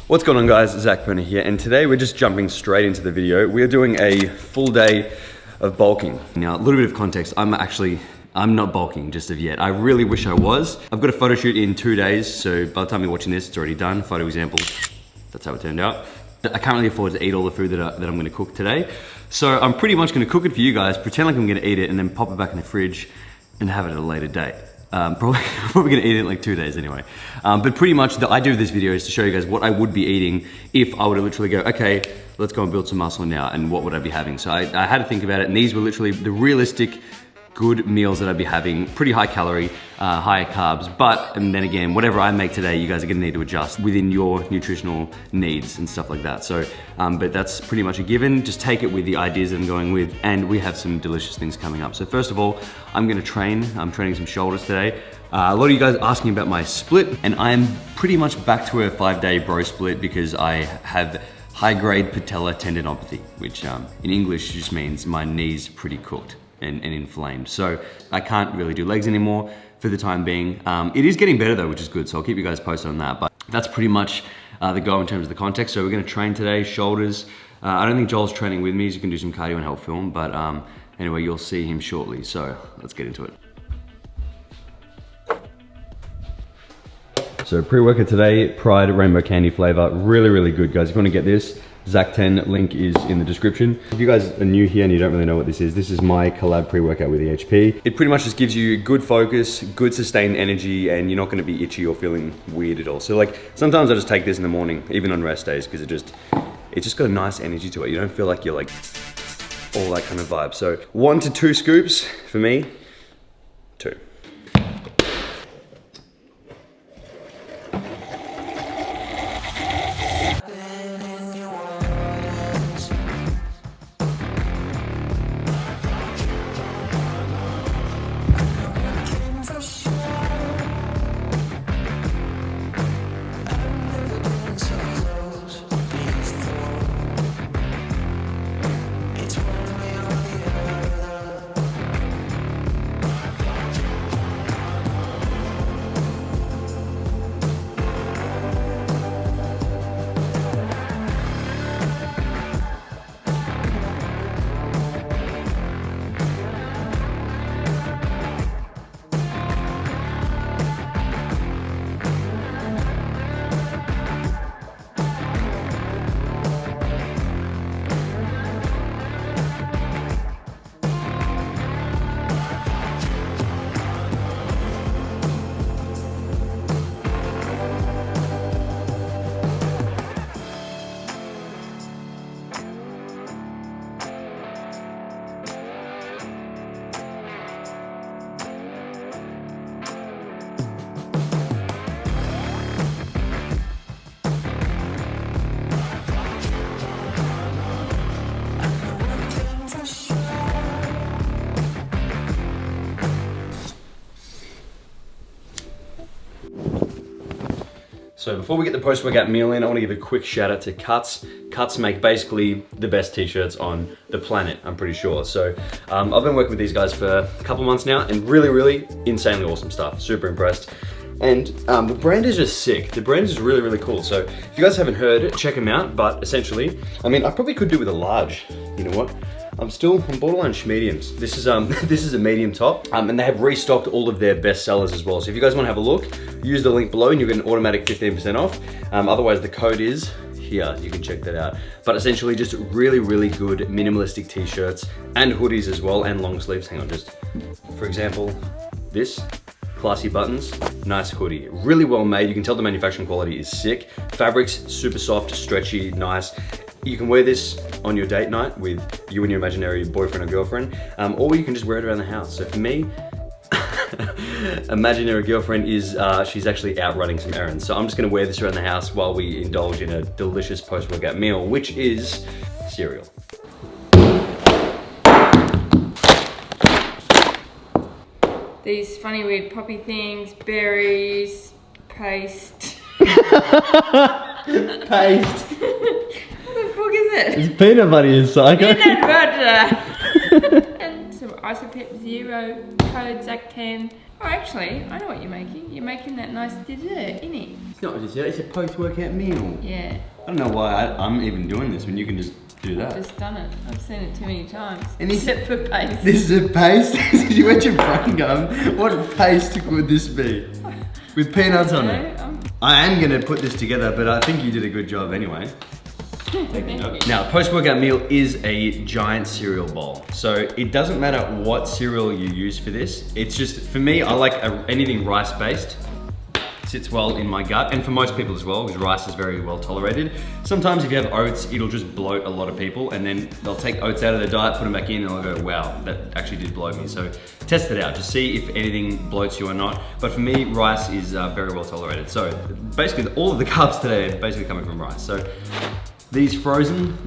What's going on, guys? Zac Perna here, and today we're just jumping straight into the video. We are doing a full day of bulking. Now, a little bit of context, I'm not bulking just of yet. I really wish I was. I've got a photo shoot in 2 days, so by the time you're watching this, it's already done. Photo example, that's how it turned out. I can't really afford to eat all the food that I'm gonna cook today. So I'm pretty much gonna cook it for you guys, pretend like I'm gonna eat it, and then pop it back in the fridge and have it at a later date. Probably gonna eat it in like 2 days anyway. But pretty much the idea of this video is to show you guys what I would be eating if I were to literally go, okay, let's go and build some muscle now, and what would I be having? So I had to think about it, and these were literally the realistic good meals that I'd be having. Pretty high calorie, high carbs, and then again, whatever I make today, you guys are gonna need to adjust within your nutritional needs and stuff like that. So, but that's pretty much a given. Just take it with the ideas that I'm going with, and we have some delicious things coming up. So first of all, I'm gonna train. I'm training some shoulders today. A lot of you guys asking about my split, and I'm pretty much back to a 5-day bro split because I have high-grade patella tendinopathy, which in English just means my knee's pretty cooked and inflamed. So I can't really do legs anymore for the time being. It is getting better though, which is good. So I'll keep you guys posted on that. But that's pretty much the goal in terms of the context. So we're gonna train today, shoulders. I don't think Joel's training with me, so you can do some cardio and help film. But anyway, you'll see him shortly. So let's get into it. So pre-workout today, Pride Rainbow Candy flavor. Really, really good, guys. If you wanna get this, Zac10 link is in the description. If you guys are new here and you don't really know what this is my collab pre-workout with EHP. It pretty much just gives you good focus, good sustained energy, and you're not gonna be itchy or feeling weird at all. So like, sometimes I just take this in the morning, even on rest days, because it's just got a nice energy to it. You don't feel like you're like, all that kind of vibe. So 1 to 2 scoops for me, 2. So before we get the post-workout meal in, I want to give a quick shout out to Cuts. Cuts make basically the best t-shirts on the planet, I'm pretty sure. So I've been working with these guys for a couple months now, and really, really insanely awesome stuff. Super impressed. And the brand is just sick. The brand is really, really cool. So if you guys haven't heard, check them out. But essentially, I mean, I probably could do with a large. You know what? I'm borderline mediums. This is a medium top, and they have restocked all of their best sellers as well. So if you guys want to have a look, use the link below and you'll get an automatic 15% off. Otherwise, the code is here. You can check that out. But essentially, just really, really good minimalistic t-shirts and hoodies as well, and long sleeves. Hang on, just for example, this. Classy buttons, nice hoodie. Really well made. You can tell the manufacturing quality is sick. Fabric's super soft, stretchy, nice. You can wear this on your date night with you and your imaginary boyfriend or girlfriend, or you can just wear it around the house. So for me, imaginary girlfriend is, she's actually out running some errands. So I'm just gonna wear this around the house while we indulge in a delicious post-workout meal, which is cereal. These funny weird poppy things, berries, paste. Paste. What the fuck is it? It's peanut butter, you psycho. Peanut butter. And some ice Zero, code Zac 10. Oh, actually, I know what you're making. You're making that nice dessert, innit? It's not a dessert, it's a post-workout meal. Yeah. I don't know why I'm even doing this when you can just do that. I've just done it. I've seen it too many times. And this- Except for paste. This is a paste? You went your brain gum. What paste would this be? With peanuts on it. I am gonna put this together, but I think you did a good job anyway. Thank you. Now, post-workout meal is a giant cereal bowl. So it doesn't matter what cereal you use for this. It's just, for me, I like anything rice-based. Sits well in my gut, and for most people as well, because rice is very well tolerated. Sometimes if you have oats, it'll just bloat a lot of people, and then they'll take oats out of their diet, put them back in, and they'll go, wow, that actually did bloat me. So test it out, just see if anything bloats you or not. But for me, rice is very well tolerated. So basically, all of the carbs today are basically coming from rice. So these frozen,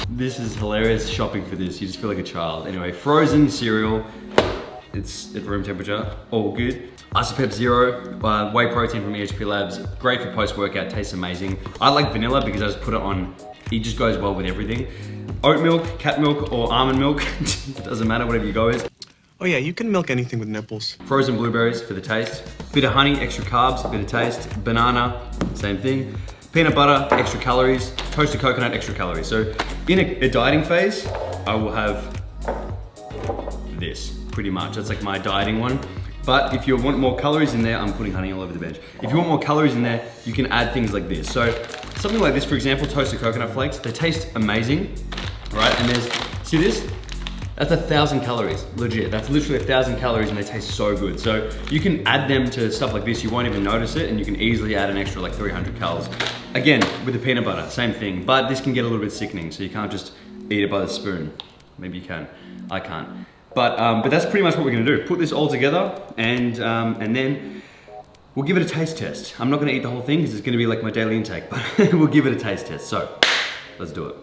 this is hilarious shopping for this. You just feel like a child. Anyway, frozen cereal. It's at room temperature, all good. Isopep Zero, whey protein from EHP Labs. Great for post-workout, tastes amazing. I like vanilla because I just put it on, it just goes well with everything. Oat milk, cat milk, or almond milk, it doesn't matter, whatever you go with. Oh yeah, you can milk anything with nipples. Frozen blueberries for the taste. Bit of honey, extra carbs, bit of taste. Banana, same thing. Peanut butter, extra calories. Toasted coconut, extra calories. So in a dieting phase, I will have this, pretty much. That's like my dieting one. But if you want more calories in there, I'm putting honey all over the bench. If you want more calories in there, you can add things like this. So something like this, for example, toasted coconut flakes, they taste amazing, right? And there's, see this? That's 1,000 calories, legit. That's literally 1,000 calories and they taste so good. So you can add them to stuff like this, you won't even notice it, and you can easily add an extra like 300 calories. Again, with the peanut butter, same thing, but this can get a little bit sickening, so you can't just eat it by the spoon. Maybe you can, I can't. But that's pretty much what we're gonna do. Put this all together and then we'll give it a taste test. I'm not gonna eat the whole thing because it's gonna be like my daily intake, but we'll give it a taste test. So, let's do it.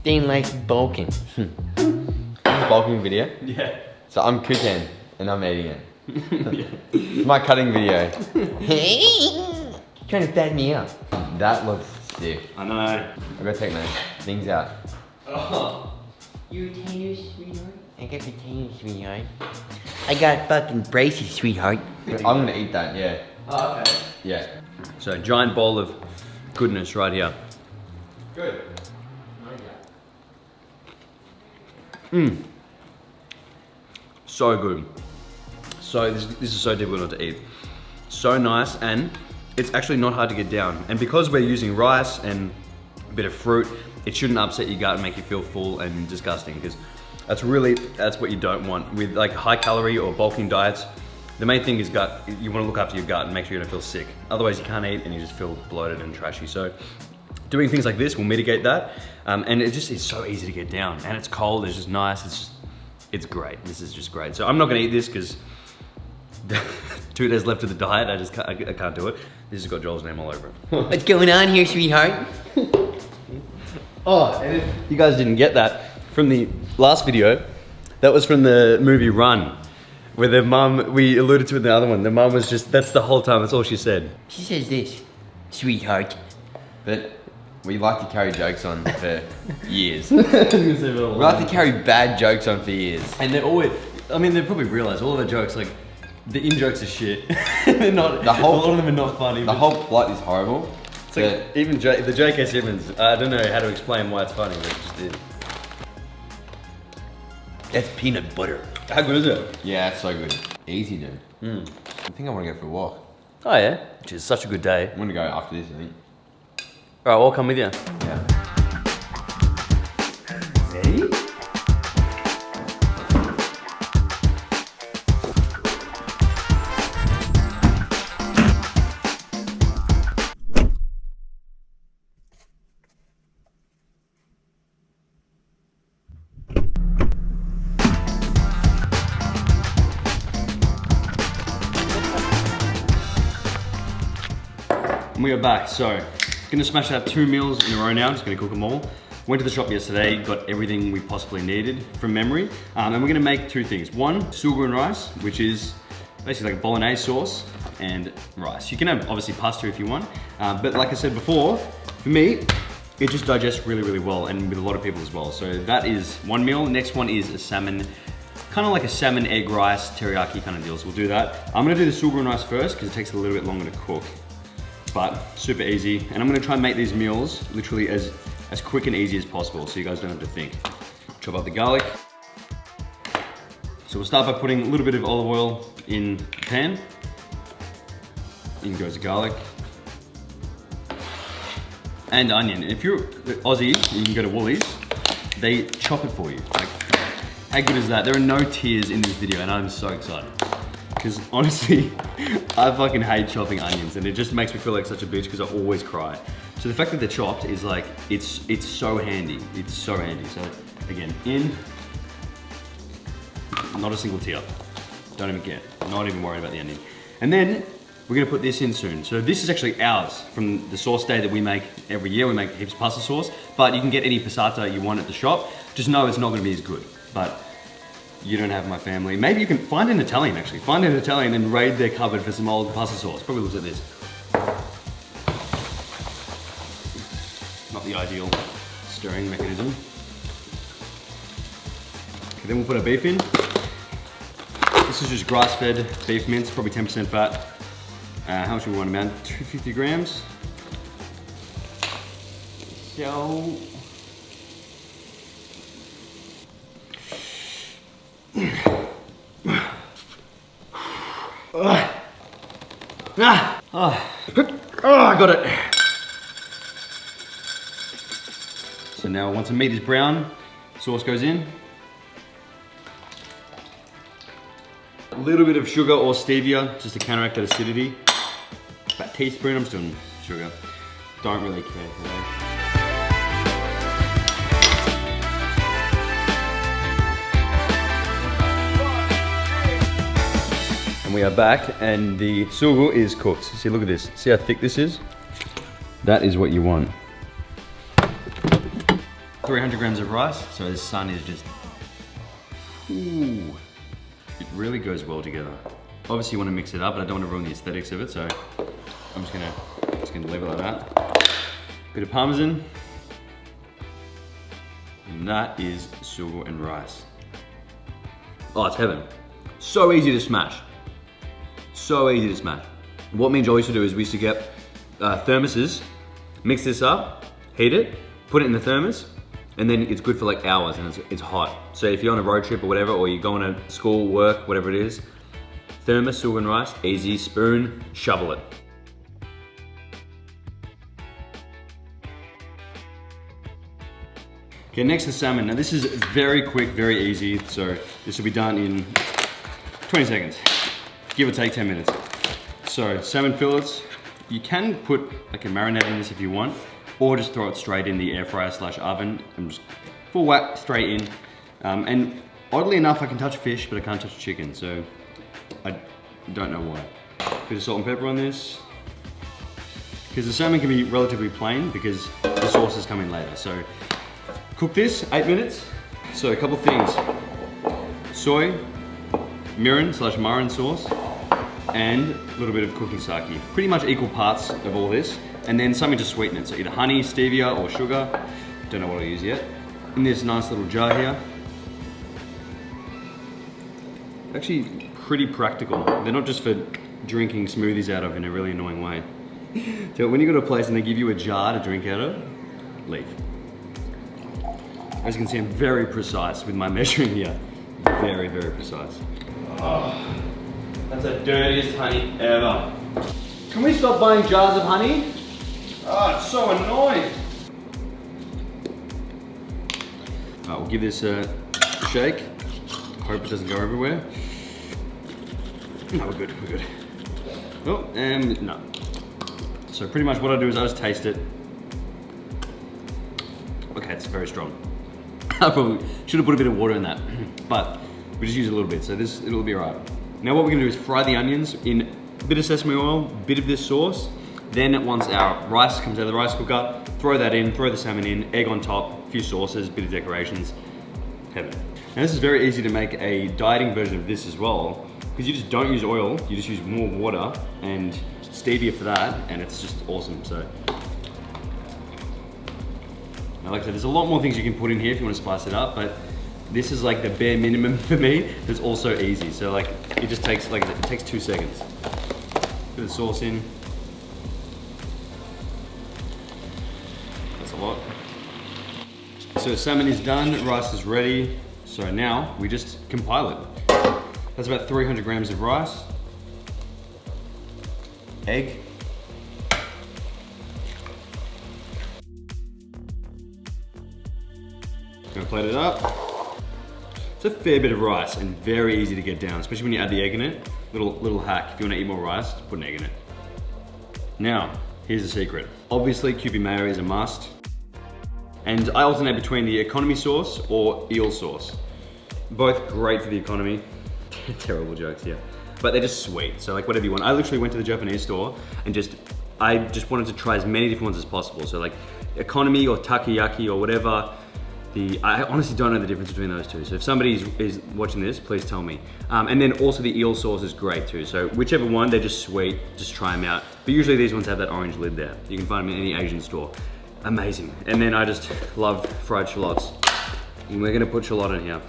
Dean likes bulking. Bulking video? Yeah. So I'm cooking and I'm eating it. It's my cutting video. Trying to fat me up. That looks sick. I know. I gotta take my things out. Oh. You potatoes, sweetheart? I got potatoes, sweetheart. I got fucking braces, sweetheart. I'm gonna eat that, yeah. Oh, okay. Yeah. So, giant bowl of goodness right here. Good. Mmm. So good. So this is so difficult not to eat. So nice, and it's actually not hard to get down. And because we're using rice and a bit of fruit, it shouldn't upset your gut and make you feel full and disgusting, because that's what you don't want. With like high calorie or bulking diets, the main thing is gut. You want to look after your gut and make sure you don't feel sick. Otherwise you can't eat and you just feel bloated and trashy. So doing things like this will mitigate that. And it just is so easy to get down. And it's cold, it's just nice, it's great. This is just great. So I'm not gonna eat this because 2 days left of the diet, I can't do it. This has got Joel's name all over it. What's going on here, sweetheart? Oh, and if you guys didn't get that from the last video, that was from the movie Run, where the mum, we alluded to it in the other one, the mum was just, that's the whole time, that's all she said. She says this, sweetheart. But we like to carry jokes on for years. We like to carry bad jokes on for years. And they're always, I mean, they probably realize all of the jokes, like, the in-jokes are shit. They're not, a lot of them are not funny. The whole plot is horrible. It's like, even the J.K. Simmons, I don't know how to explain why it's funny, but it just is. That's peanut butter. How good is it? Yeah, it's so good. Easy, dude. I think I want to go for a walk. Oh yeah, which is such a good day. I'm gonna go after this, I think. Alright, well, I'll come with you. Yeah. Ready? And we are back. So, gonna smash out 2 meals in a row now. Just gonna cook them all. Went to the shop yesterday, got everything we possibly needed from memory. And we're gonna make 2 things. One, sugo and rice, which is basically like a bolognese sauce and rice. You can have obviously pasta if you want. But like I said before, for me, it just digests really, really well, and with a lot of people as well. So that is one meal. Next one is a salmon, kind of like a salmon, egg, rice, teriyaki kind of deal. So we'll do that. I'm gonna do the sugo and rice first because it takes a little bit longer to cook, but super easy. And I'm gonna try and make these meals literally as quick and easy as possible so you guys don't have to think. Chop up the garlic. So we'll start by putting a little bit of olive oil in the pan. In goes the garlic. And onion. If you're Aussie, you can go to Woolies, they chop it for you. Like, how good is that? There are no tears in this video and I'm so excited. Because honestly, I fucking hate chopping onions and it just makes me feel like such a bitch because I always cry. So the fact that they're chopped is like, it's so handy. It's so handy. So again, in, not a single tear. Don't even care. Not even worried about the onion. And then we're gonna put this in soon. So this is actually ours from the sauce day that we make every year. We make heaps of pasta sauce, but you can get any passata you want at the shop. Just know it's not gonna be as good, but you don't have my family. Maybe you can find an Italian actually. Find an Italian and raid their cupboard for some old pasta sauce. Probably looks like this. Not the ideal stirring mechanism. Okay, then we'll put our beef in. This is just grass-fed beef mince, probably 10% fat. How much do we want, man? 250 grams. So... I got it. So now once the meat is brown, sauce goes in. A little bit of sugar or stevia just to counteract that acidity. About a teaspoon, I'm just doing sugar. Don't really care today. And we are back and the sugo is cooked. See, look at this. See how thick this is? That is what you want. 300 grams of rice, so the sun is just, ooh. It really goes well together. Obviously you want to mix it up, but I don't want to ruin the aesthetics of it, so I'm just gonna leave it like that. Bit of parmesan. And that is sugo and rice. Oh, it's heaven. So easy to smash. So easy to smash. What me and Joel used to do is we used to get thermoses, mix this up, heat it, put it in the thermos, and then it's good for like hours and it's hot. So if you're on a road trip or whatever, or you're going to school, work, whatever it is, thermos, sugo and rice, easy, spoon, shovel it. Okay, next is salmon. Now this is very quick, very easy. So this will be done in 20 seconds, give or take 10 minutes. So salmon fillets, you can put like a marinade in this if you want, or just throw it straight in the air fryer / oven and just full whack straight in. And oddly enough, I can touch fish, but I can't touch chicken, so I don't know why. Bit of salt and pepper on this. Because the salmon can be relatively plain because the sauces come in later. So cook this 8 minutes. So a couple things. Soy, mirin / marin sauce, and a little bit of cooking sake. Pretty much equal parts of all this. And then something to sweeten it. So either honey, stevia, or sugar. Don't know what I'll use yet. In this nice little jar here. Actually pretty practical. They're not just for drinking smoothies out of in a really annoying way. So when you go to a place and they give you a jar to drink out of, leave. As you can see, I'm very precise with my measuring here. Very, very precise. Oh, that's the dirtiest honey ever. Can we stop buying jars of honey? Oh, it's so annoying. Alright, we'll give this a shake. Hope it doesn't go everywhere. No, we're good, we're good. Oh, and no. So pretty much what I do is I just taste it. Okay, it's very strong. I probably should have put a bit of water in that, but we just use a little bit, so it'll be alright. Now what we're gonna do is fry the onions in a bit of sesame oil, bit of this sauce, Then once our rice comes out of the rice cooker, throw that in, throw the salmon in, egg on top, a few sauces, bit of decorations, heaven. Now this is very easy to make a dieting version of this as well, because you just don't use oil, you just use more water and stevia for that, and it's just awesome. So, now, like I said, there's a lot more things you can put in here if you want to spice it up, but this is like the bare minimum for me. It's also easy. So like, it just takes, like it takes 2 seconds. Put the sauce in. That's a lot. So salmon is done, rice is ready. So now we just compile it. That's about 300 grams of rice. Egg. Gonna plate it up. It's a fair bit of rice and very easy to get down, especially when you add the egg in it. Little hack, if you wanna eat more rice, put an egg in it. Now, here's the secret. Obviously, Kewpie mayo is a must. And I alternate between the economy sauce or eel sauce. Both great for the economy. Terrible jokes here. But they're just sweet, so like whatever you want. I literally went to the Japanese store and I just wanted to try as many different ones as possible. So like economy or takoyaki or whatever. I honestly don't know the difference between those two. So if somebody is watching this, please tell me. And then also the eel sauce is great too. So whichever one, they're just sweet, just try them out. But usually these ones have that orange lid there. You can find them in any Asian store. Amazing. And then I just love fried shallots. And we're gonna put shallot in here.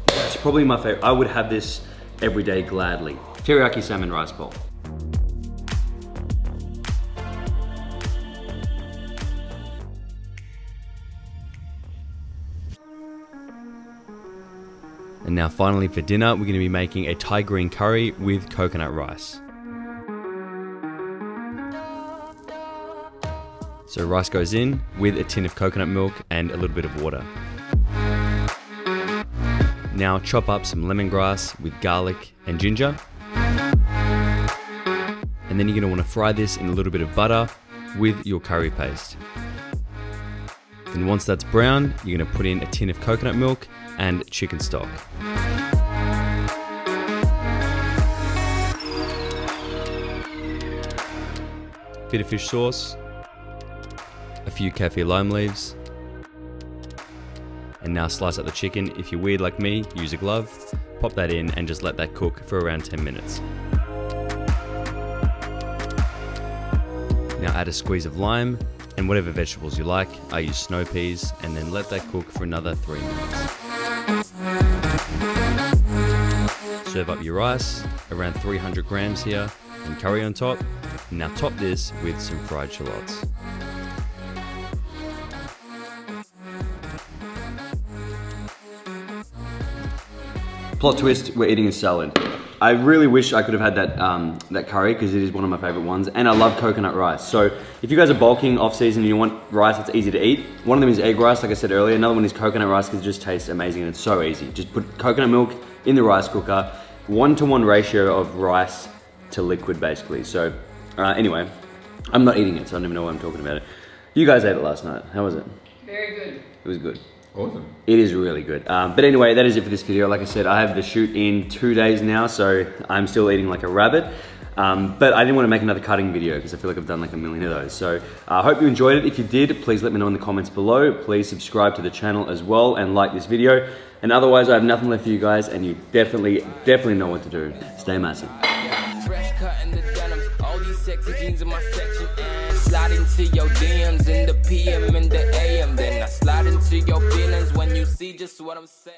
It's probably my favorite. I would have this every day gladly. Teriyaki salmon rice bowl. And now finally for dinner, we're gonna be making a Thai green curry with coconut rice. So rice goes in with a tin of coconut milk and a little bit of water. Now chop up some lemongrass with garlic and ginger. And then you're gonna wanna fry this in a little bit of butter with your curry paste. Then once that's brown, you're gonna put in a tin of coconut milk and chicken stock. Bit of fish sauce, a few kaffir lime leaves, and now slice up the chicken. If you're weird like me, use a glove, pop that in and just let that cook for around 10 minutes. Now add a squeeze of lime and whatever vegetables you like. I use snow peas, and then let that cook for another 3 minutes. Serve up your rice, around 300 grams here, and curry on top. Now top this with some fried shallots. Plot twist, we're eating a salad. I really wish I could have had that curry, because it is one of my favorite ones, and I love coconut rice. So if you guys are bulking off season and you want rice that's easy to eat, one of them is egg rice, like I said earlier. Another one is coconut rice, because it just tastes amazing and it's so easy. Just put coconut milk in the rice cooker, 1-to-1 ratio of rice to liquid basically. So anyway, I'm not eating it, so I don't even know why I'm talking about it. You guys ate it last night. How was it? Very good. It was good. Awesome. It is really good. But anyway, that is it for this video. Like I said, I have the shoot in 2 days now, so I'm still eating like a rabbit. But I didn't want to make another cutting video because I feel like I've done like a million of those. So I hope you enjoyed it. If you did, please let me know in the comments below. Please subscribe to the channel as well and like this video. And otherwise, I have nothing left for you guys, and you definitely know what to do. Stay massive. Fresh cut in the denims, all these sexy jeans in my section, and slide into your DMs in the PM and the AM. Then I slide into your feelings when you see just what I'm saying.